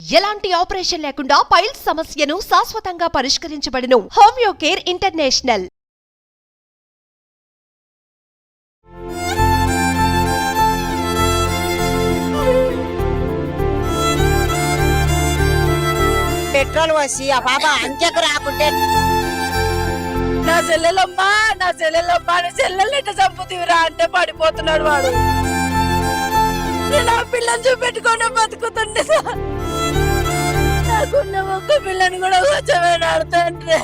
ఎలాంటి ఆపరేషన్ లేకుండా పైల్స్ సమస్యను శాశ్వతంగా పరిష్కరించబడును. Homeo Care International. పెట్రోల్ పోసి ఆ పాప అంత్యకు రాకుంటే నా చెల్లెలమ్మా నా చెల్లెల్ని ఎట్లా చంపుతీవిరా అంటే పడిపోతున్నాడు వాడు. నేను ఆ పిల్లని చూపెట్టుకొని బతుకుతుండే నాకున్న ఒక్క పిల్లని కూడా కూర్చోబెట్టాడు తండ్రి.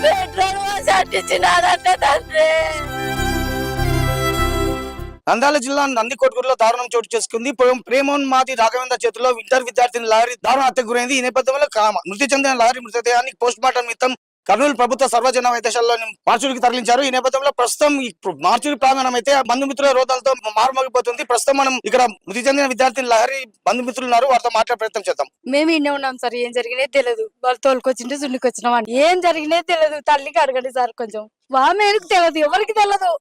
పెట్రోల్ పోసి అంటించినాడంటే తండ్రి. నంద్యాల జిల్లా నందికొట్కూరులో దారుణం చోటు చేసుకుంది. ప్రేమోన్మాది రాఘవేంద్ర చేతిలో ఇంటర్ విద్యార్థిని లారీ దారుణ హత్యకు గురైంది. ఈ నేపథ్యంలో మృతి చెందిన లారీ మృతదేహాన్ని పోస్ట్ మార్టం నిమిత్తం కర్నూలు ప్రభుత్వ సర్వజన వైద్యశాలలో మార్చురికి తరలించారు. ఈ నేపథ్యంలో ప్రస్తుతం ఈ మార్చురి ప్రాంగణం అయితే బంధుమిత్రుల రోదాలతో మారుమోగిపోతుంది. ప్రస్తుతం మనం ఇక్కడ మృతి చెందిన విద్యార్థిని లహరి బంధుమిత్రులు ఉన్నారు, వారితో మాట్లాడే ప్రయత్నం చేద్దాం. మేము ఇన్నే ఉన్నాం సార్, ఏం జరిగినది తెలియదు. వాళ్ళు తోలుకొచ్చింటే చుండుకొచ్చినాం అని ఏం జరిగినది తెలియదు. తల్లికి అడగండి సార్, కొంచెం ఆమె తెలియదు, ఎవరికి తెలియదు.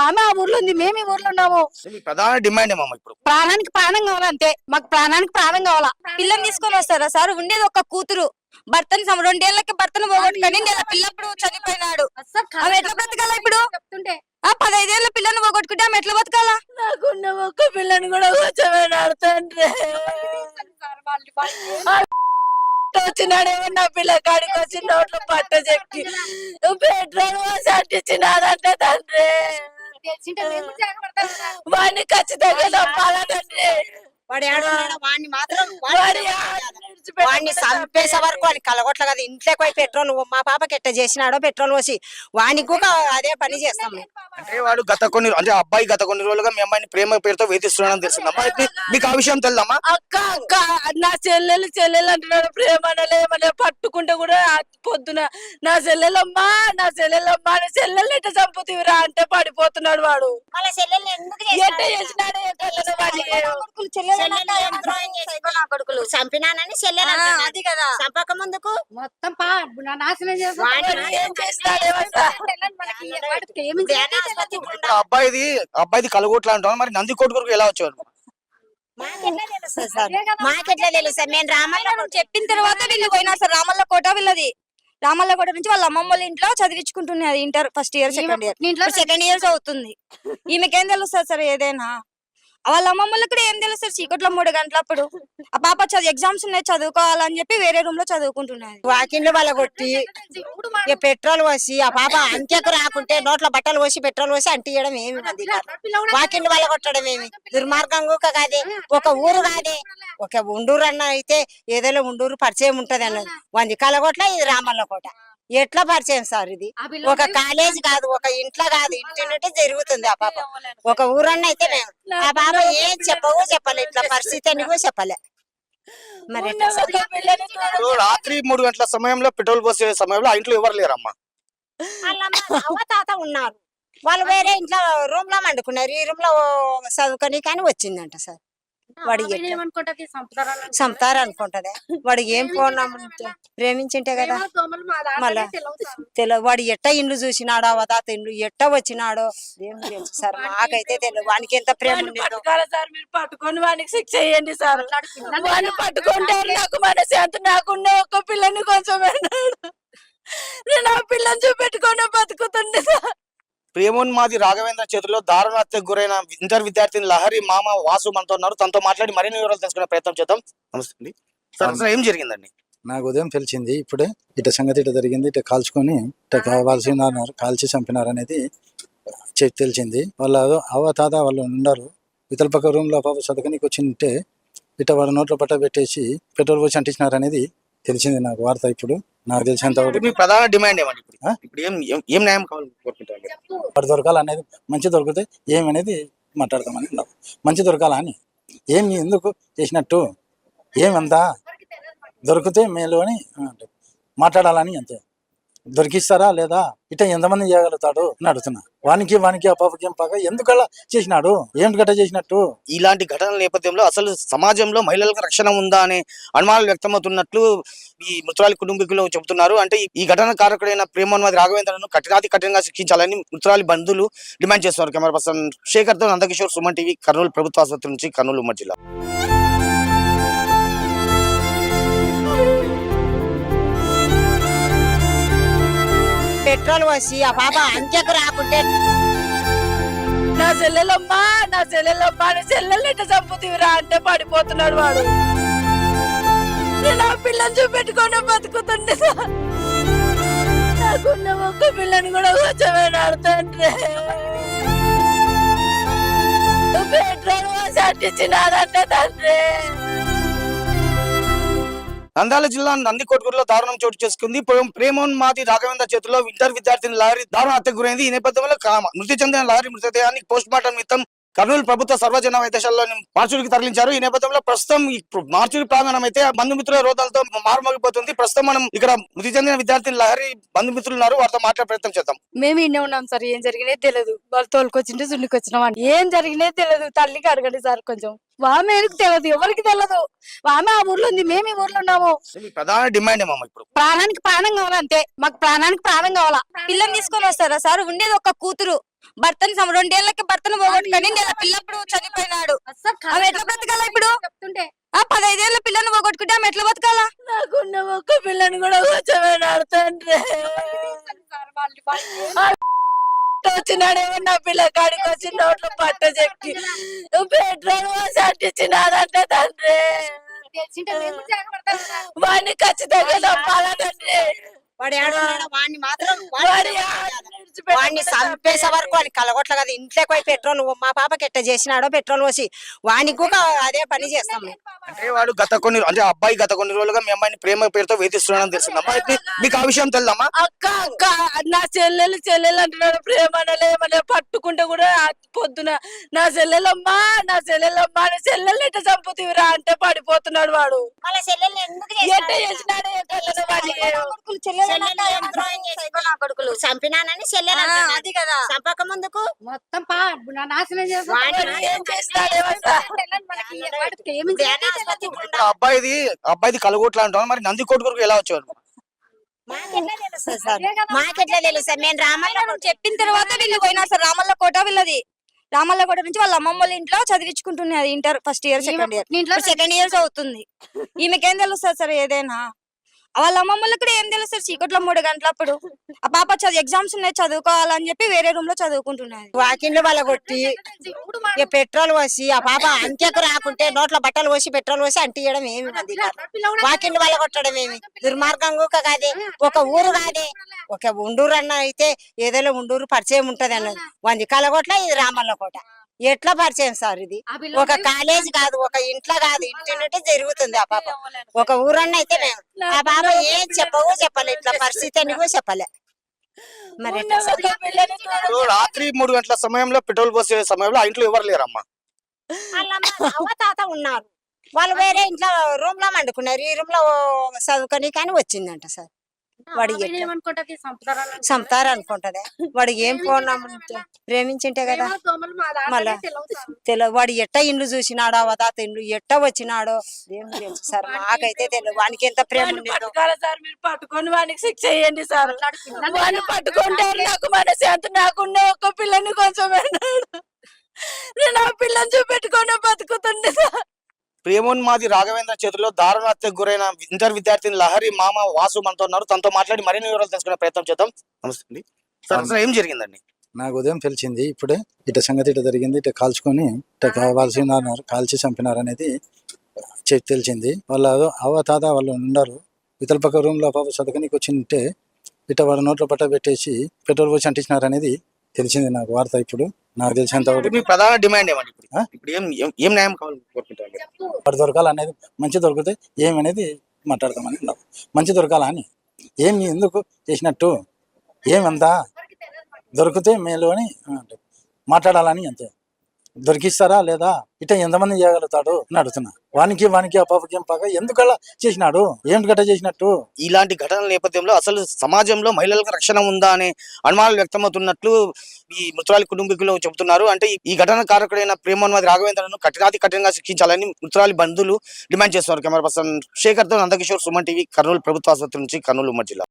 ఆమె ఆ ఊర్లో ఉంది, మేము ఈ ఊర్లో ఉన్నాము. ప్రధాన డిమాండ్ ఏమో ఇప్పుడు ప్రాణానికి ప్రాణం కావాలంతే, మాకు ప్రాణానికి ప్రాణం కావాలా. పిల్లని తీసుకొని వస్తారా సార్? ఉండేది ఒక కూతురు, భర్తని 2 ఏళ్లకి భర్తను పోగొట్టుకొని పిల్లప్పుడు చనిపోయినాడు. ఆమె ఎట్లా బ్రతకాలా ఇప్పుడు? 15 ఏళ్ల పిల్లని పోగొట్టుకుంటే ఆమె ఎట్లా బతకాలా? నాకున్న ఒక్క పిల్లని కూడా కూర్చోబెట్టాడు తండ్రి. వచ్చినాడేమో నా పిల్ల కాడికి వచ్చి నోట్లో పట్ట చెక్కి పెట్రోల్ పోసి అంటించినాడంటే తండ్రి. వాడిని ఖచ్చితంగా తప్పాలా తండ్రి. వాడిని మాత్రం వాడిని చంపేసే వరకు వాడిని కలగొట్ల కదా. ఇంట్లోకి పోయి పెట్రోల్ మా పాపకి ఎట్ట చేసినాడో పెట్రోల్ పోసి వానికి కూడా అదే పని చేస్తాం. అంటే వాడు అబ్బాయి గత కొన్ని రోజులుగా మీ అమ్మాయిని ప్రేమ పేరుతో వేధిస్తున్నాడని తెలిసిందమ్మా. మీకు ఆ విషయం తెలుదమ్మా? అక్క నా చెల్లెలు అంటున్నాడు. ప్రేమ అనలేమనే పట్టుకుంటే కూడా పొద్దున నా చెల్లెలమ్మా చెల్లెల్ని ఎట్ట చంపుతీవిరా అంటే పడిపోతున్నాడు వాడు. ఎట్ట చేసినాడు కొడుకులు చంపినానని చెల్లెలు అది కదా. చంపక ముందుకు మొత్తం నాశనం అబ్బాయిది కలగొట్లా అంటాం. మరి నందికొట్కూరుకు ఎలా వచ్చాడు? మాకెట్లా తెలుసు? నేను రామల్లో చెప్పిన తర్వాత వీళ్ళు పోయినారు సార్. రామల్ల కోట వీళ్ళది. రామల్ల కోట నుంచి వాళ్ళ అమ్మమ్మ వాళ్ళ ఇంట్లో చదివించుకుంటున్నది. Inter first year second year అవుతుంది. ఈమెకేం తెలుస్తుంది సార్ ఏదైనా? వాళ్ళ అమ్మమ్మలకు కూడా ఏం తెలుస్తుంది? చీకట్లో 3 గంటలప్పుడు ఆ పాప ఎగ్జామ్స్ ఉన్నాయి చదువుకోవాలని చెప్పి వేరే రూమ్ లో చదువుకుంటున్నది. వాకిండ్లు వాళ్ళ కొట్టి పెట్రోల్ పోసి ఆ పాప అంత్యకు రాకుంటే నోట్ల బట్టలు పోసి పెట్రోల్ పోసి అంటియడం ఏమి మంది వాకిండ్లు వాళ్ళ కొట్టడం ఏమి దుర్మార్గం కాదే. ఒక ఊరు కాదే, ఒక ఉండూరు అన్న అయితే ఏదైనా ఉండూరు పరిచయం ఉంటది అన్నది. వంది కలగొట్ల ఇది రామల్ల కోట. ఎట్లా పరిచయం సార్? ఇది ఒక కాలేజ్ కాదు, ఒక ఇంట్లో కాదు, ఇంటి జరుగుతుంది. ఆ పాప ఒక ఊరన్న అయితే మేము ఆ పాప ఏం చెప్పలే. ఇట్లా పరిస్థితి అని కూడా చెప్పలే. మరి రాత్రి 3 గంటల సమయంలో పెట్రోల్ పోసే సమయంలో ఆ ఇంట్లో ఎవరు లేరమ్మా? అవ్వ తాత ఉన్నారు. వాళ్ళు వేరే ఇంట్లో రూమ్ లో వండుకున్నారు. ఈ రూమ్ లో చదువుకొని కానీ వచ్చిందంట సార్. వాడు చంపుతారు అనుకుంటదే. వాడు ఏం ప్రేమించింటే కదా. మళ్ళా వాడు ఎట్ట ఇండ్లు చూసినాడో అవతాత ఇండ్లు ఎట్ట వచ్చినాడో దేవుడు తెలుసు సార్. మాకైతే తెలియదు వానికి ఎంత ప్రేమ ఉండేదో. సార్ మీరు పట్టుకొని వానికి శిక్ష చేయండి సార్. వాడిని పట్టుకుంటే నాకు మనసు ఎంత. నాకున్న ఒక్క పిల్లని కొంచెం నేను ఆ పిల్లని చూపెట్టుకొని బతుకుతుండే సార్. ప్రేమోన్మాది రాఘవేంద్ర చేతిలో దారుణ హత్యకు గురైన ఇంటర్ విద్యార్థిని లహరి మామ వాసు మనతో ఉన్నారు. తనతో మాట్లాడి మరిన్ని వివరాలు తెలుసుకునే ప్రయత్నం చేద్దాం. నమస్తే అండి సార్, అసలు ఏం జరిగిందండి? నాకు ఉదయం తెలిసింది ఇప్పుడే. ఇట సంగతి ఇట జరిగింది. ఇట కాల్చుకొని ఇట కావాల్సినారు, కాల్చి చంపినారు అనేది తెలిసింది. వాళ్ళ అవ్వ తాత వాళ్ళు ఉన్నారు. ఇతల పక్క రూమ్ లో పాప చదువుకనికి వచ్చింటే ఇట వాళ్ళ నోట్లో పట్ట పెట్టేసి పెట్రోల్ పోసి అంటించినారు అనేది తెలిసింది నాకు వార్త. ఇప్పుడు నాకు తెలిసినంత మీ ప్రధాన డిమాండ్ ఏమండి? ఇప్పుడు ఏం న్యాయం కావాలి? వాడు దొరకాలనేది, మంచి దొరికితే ఏమనేది మాట్లాడతామని. మంచి దొరకాలా అని ఏమి ఎందుకు చేసినట్టు ఏమంతా దొరికితే మేలు అని మాట్లాడాలని అంతే. దొరికిస్తారా లేదా? ఇట ఎంతమంది చేయగలుగుతాడు అని అడుగుతున్నా. వానికి ఆ పాపకి ఏం పగ ఎందుకలా చేసినాడు, ఏం గట్ట చేసినట్టు? ఇలాంటి ఘటనల నేపథ్యంలో అసలు సమాజంలో మహిళలకు రక్షణ ఉందా అనే అనుమానాలు వ్యక్తమవుతున్నట్లు ఈ మృతురాలి కుటుంబీకులు చెబుతున్నారు. అంటే ఈ ఘటన కారకుడైన ప్రేమోన్మాది రాఘవేంద్రను కఠినంగా శిక్షించాలని మృతురాలి బంధువులు డిమాండ్ చేస్తున్నారు. కెమెరా పర్సన్ శేఖర్తో నందకిషోర్, సుమన్ టీవీ, కర్నూలు ప్రభుత్వ ఆసుపత్రి నుంచి, కర్నూలు ఉమ్మడి జిల్లా. పెట్రోల్ పోసి ఆ పాప అంకెకు రాకుంటే నా చెల్లెలమ్మా నా చెల్లెల్ని ఎట్లా చంపుతీవిరా అంటే పడిపోతున్నాడు వాడు. నేను ఆ పిల్లని చూపెట్టుకొని బతుకుతుండే సార్. నాకున్న ఒక్క పిల్లని కూడా కూర్చోబెట్టాడు తండ్రి. పెట్రోల్ పోసి అంటించినాడంటే తండ్రి. నంద్యాల జిల్లా నందికొట్కూరులో దారుణం చోటు చేసుకుంది. ప్రేమోన్మాది రాఘవేంద్ర చేతిలో ఇంటర్ విద్యార్థిని లారీ దారుణ హత్యకు గురైంది. ఈ నేపథ్యంలో మృతి చెందిన లారీ మృతదేహాన్ని పోస్ట్ మార్టం నిమిత్తం కర్నూలు ప్రభుత్వ సర్వజన వైద్యశాలలోని మార్చురికి తరలించారు. ఈ నేపథ్యంలో ప్రస్తుతం ఈ మార్చురి ప్రాంగణం అయితే బంధుమిత్రుల రోదాలతో మారుమోగిపోతుంది. ప్రస్తుతం మనం ఇక్కడ మృతి చెందిన విద్యార్థిని లహరి బంధుమిత్రులు ఉన్నారు, వారితో మాట్లాడే ప్రయత్నం చేద్దాం. మేము ఇన్నే ఉన్నాం సార్. ఏం జరిగినది తెలియదు. వాళ్ళు తోలుకొచ్చింటే సున్నికొచ్చినాం అని ఏం జరిగినది తెలియదు. తల్లికి అడగండి సార్ కొంచెం. ఆమె తెలియదు, ఎవరికి తెలియదు. ఆమె ఆ ఊర్లో ఉంది, మేము ఈ ఊర్లో ఉన్నాము. ప్రధాన డిమాండ్ ఏమమ్మా ఇప్పుడు? ప్రాణానికి ప్రాణం కావాలంతే. మాకు ప్రాణానికి ప్రాణం కావాలా. పిల్లని తీసుకొని వస్తారా సార్? ఉండేది ఒక కూతురు. భర్తని 2 ఏళ్లకి భర్తను పోగొట్టుకొని నెల పిల్లప్పుడు చనిపోయినాడు. ఆమె ఎట్లా బ్రతకాలా ఇప్పుడు? 15 ఏళ్ల పిల్లని పోగొట్టుకుంటే ఆమె ఎట్లా బతకాలా? నాకున్న ఒక్క పిల్లని కూడా కూర్చోబెట్టాడు తండ్రి. వచ్చినాడేమో నా పిల్ల కాడికి వచ్చి నోట్లో పట్ట చెక్కి పెట్రోల్ పోసి అంటించినాడంటే తండ్రి. వాడిని ఖచ్చితంగా చంపాలా తండ్రి. వాడిని మాత్రం వాడిని చంపేసే వరకు వాడిని కలగొట్ల కదా. ఇంట్లోకి పోయి పెట్రోల్ మా పాపకి ఎట్ట చేసినాడో పెట్రోల్ పోసి వానికి కూడా అదే పని చేస్తాం. అంటే వాడు అబ్బాయి గత కొన్ని రోజులుగా మీ అమ్మాయిని ప్రేమ పేరుతో వేధిస్తున్నాడని తెలిసిందమ్మా. మీకు ఆ విషయం తెలుదమ్మా? అక్క నా చెల్లెలు అంటున్నాడు. ప్రేమ అనలేమనే పట్టుకుంటే కూడా పొద్దున నా చెల్లెలమ్మా చెల్లెల్ని ఎట్ట చంపుతీవిరా అంటే పడిపోతున్నాడు వాడు. ఎట్ట చేసినాడు చంపినానని అది కదా. చంపక ముందుకు మొత్తం నాశనం అబ్బాయిది కలగొట్ల అంటాం. మరి నందికొట్కూరుకు ఎలా వచ్చాడు? మాకెట్లా తెలుస్తుంది? నేను రామల్లో చెప్పిన తర్వాత వీళ్ళు పోయినారు సార్. రామల్ల కోట నుంచి వాళ్ళ అమ్మమ్మ వాళ్ళ ఇంట్లో చదివించుకుంటున్నది. Inter first year, second year చదువుతుంది. ఈమెకేం తెలుస్తుంది సార్ ఏదైనా? వాళ్ళ అమ్మమ్మలకు కూడా ఏం తెలుస్తుంది? చీకట్లో 3 గంటలప్పుడు ఆ పాప ఎగ్జామ్స్ ఉన్నాయి చదువుకోవాలని చెప్పి వేరే రూమ్ లో చదువుకుంటున్నది. వాకిండ్లు వాళ్ళ కొట్టి పెట్రోల్ పోసి ఆ పాప అంకెకు రాకుంటే నోట్ల బట్టలు పోసి పెట్రోల్ పోసి అంటియడం ఏమి మంది వాకిండ్లు వాళ్ళ కొట్టడం ఏమి దుర్మార్గం కాదే. ఒక ఊరు కాదే, ఒక ఉండూరు అన్న అయితే ఏదైనా ఉండూరు పరిచయం ఉంటది అన్నది. వంది కలగొట్ల, ఇది రామల్ల కోట. ఎట్లా పరిచయం సార్? ఇది ఒక కాలేజ్ కాదు, ఒక ఇంట్లో కాదు, ఇంటి నుండి జరుగుతుంది. ఆ పాప ఒక ఊరన్న అయితే మేము ఆ పాప ఏం చెప్పలే. ఇట్లా పరిస్థితి అని కూడా చెప్పలే. మరి రాత్రి 3 గంటల సమయంలో పెట్రోల్ పోసే సమయంలో ఆ ఇంట్లో ఎవరు లేరమ్మా? అవ్వ తాత ఉన్నారు. వాళ్ళు వేరే ఇంట్లో రూమ్ లో వండుకున్నారు. ఈ రూమ్ లో చదువుకొని కానీ వచ్చిందంట సార్. వాడు చంపుతారు అనుకుంటదే. వాడు ఏం ప్రేమించింటే కదా. మళ్ళా తెలియదు వాడు ఎట్ట ఇండ్లు చూసినాడో, అవతాత ఇండ్లు ఎట్ట వచ్చినాడో దేవుడు తెలుసు సార్. మాకైతే తెలియదు వానికి ఎంత ప్రేమ ఉండేదో. సార్ మీరు పట్టుకొని వానికి శిక్ష చేయండి సార్. వాడిని పట్టుకుంటే నాకు మనసు ఎంత. నాకున్న ఒక్క పిల్లని కొంచెం నేను ఆ పిల్లని చూపెట్టుకొని బతుకుతుండే సార్. ప్రేమోన్మాది రాఘవేంద్ర చేతిలో దారుణ హత్యకు గురైన ఇంటర్ విద్యార్థిని లహరి మామ వాసు మనతో ఉన్నారు. తనతో మాట్లాడి మరిన్ని వివరాలు తెలుసుకునే ప్రయత్నం చేద్దాం. నమస్తే అండి సార్, అసలు ఏం జరిగిందండి? నాకు ఉదయం తెలిసింది ఇప్పుడే. సంగతి జరిగింది. కాల్చుకొని కావాల్సిన కాల్చి చంపినారనేది తెలిసింది. వాళ్ళ అవ్వ తాత వాళ్ళు ఉన్నారు. ఇతల పక్క రూమ్ లో పాప చదువుకనికి వచ్చింటే వాళ్ళ నోట్లో పట్ట పెట్టేసి పెట్రోల్ పోసి అంటించినారనేది తెలిసింది నాకు వార్త. ఇప్పుడు నాకు తెలిసినంత మీ ప్రధాన డిమాండ్ ఏమండి? ఇప్పుడు ఏం న్యాయం కావాలి? వాడు దొరకాలనేది, మంచి దొరికితే ఏమనేది మాట్లాడతామని. మంచి దొరకాలా అని, ఏమి ఎందుకు చేసినట్టు, ఏమంతా దొరికితే మేలు అని మాట్లాడాలని అంతే. దొరికిస్తారా లేదా ఇట ఎంతమంది చేయగలుగుతాడు అని అడుగుతున్నా. వానికి ఆ పాపకి ఏం పగ ఎందుకలా చేసినాడు, ఏం గట్ట చేసినట్టు. ఇలాంటి ఘటనల నేపథ్యంలో అసలు సమాజంలో మహిళలకు రక్షణ ఉందా అనే అనుమానాలు వ్యక్తమవుతున్నట్లు ఈ మృతురాలి కుటుంబీకులు చెబుతున్నారు. అంటే ఈ ఘటన కారకుడైన ప్రేమోన్మాది రాఘవేంద్రను కఠినంగా శిక్షించాలని మృతురాలి బంధువులు డిమాండ్ చేస్తున్నారు. కెమెరా పర్సన్ శేఖర్తో నందకిషోర్, సుమన్ టీవీ, కర్నూలు ప్రభుత్వ ఆసుపత్రి నుంచి, కర్నూలు ఉమ్మడి జిల్లా.